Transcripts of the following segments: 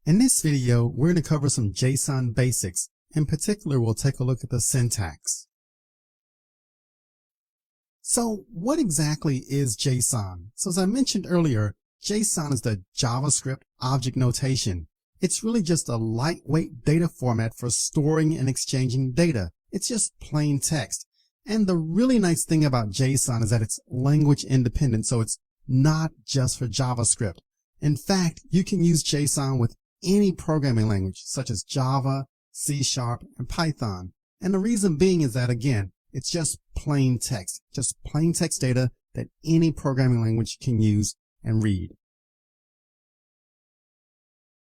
In this video, we're going to cover some JSON basics. In particular, we'll take a look at the syntax. So what exactly is JSON? So as I mentioned earlier, JSON is the JavaScript Object Notation. It's really just a lightweight data format for storing and exchanging data. It's just plain text. And the really nice thing about JSON is that it's language independent, so it's not just for JavaScript. In fact, you can use JSON with any programming language such as Java, C#, and Python. And the reason being is that, again, it's just plain text data that any programming language can use and read.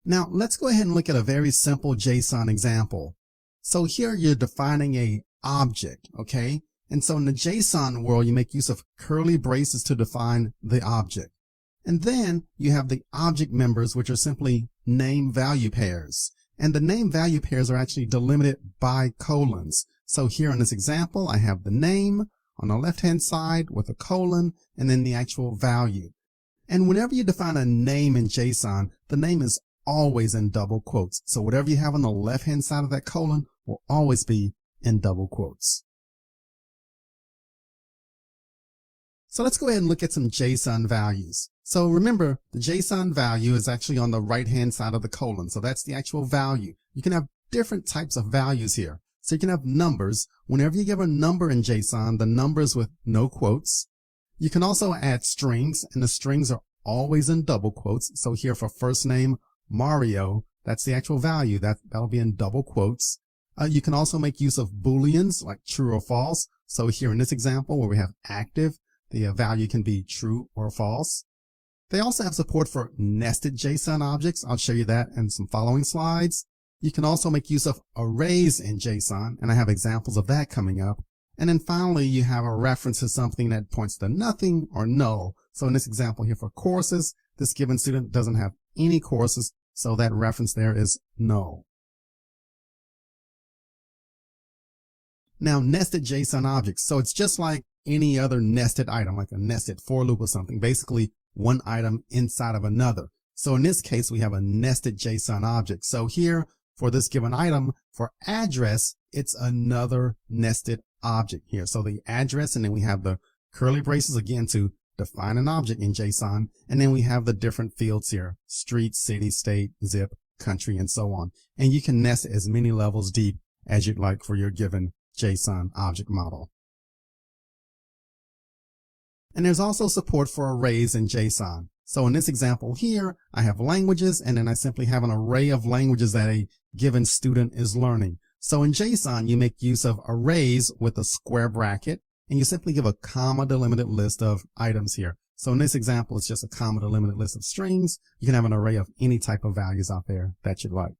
Now, let's go ahead and look at a very simple JSON example. So here you're defining a object, okay? And so in the JSON world, you make use of curly braces to define the object. And then you have the object members, which are simply name value pairs. And the name value pairs are actually delimited by colons. So here in this example, I have the name on the left-hand side with a colon and then the actual value. And whenever you define a name in JSON, the name is always in double quotes. So whatever you have on the left-hand side of that colon will always be in double quotes. So let's go ahead and look at some JSON values. So remember, the JSON value is actually on the right-hand side of the colon. So that's the actual value. You can have different types of values here. So you can have numbers. Whenever you give a number in JSON, the number is with no quotes. You can also add strings, and the strings are always in double quotes. So here for first name Mario, that's the actual value. That'll be in double quotes. You can also make use of Booleans like true or false. So here in this example where we have active, the value can be true or false. They also have support for nested JSON objects. I'll show you that in some following slides. You can also make use of arrays in JSON, and I have examples of that coming up. And then finally, you have a reference to something that points to nothing or null. So in this example here for courses, this given student doesn't have any courses, so that reference there is null. Now, nested JSON objects. So it's just like any other nested item, like a nested for loop or something, basically one item inside of another. So in this case, we have a nested JSON object. So here for this given item, for address, it's another nested object here. So the address, and then we have the curly braces again to define an object in JSON. And then we have the different fields here: street, city, state, zip, country, and so on. And you can nest as many levels deep as you'd like for your given JSON object model. And there's also support for arrays in JSON. So in this example here, I have languages, and then I simply have an array of languages that a given student is learning. So in JSON, you make use of arrays with a square bracket, and you simply give a comma delimited list of items here. So in this example, it's just a comma delimited list of strings. You can have an array of any type of values out there that you'd like.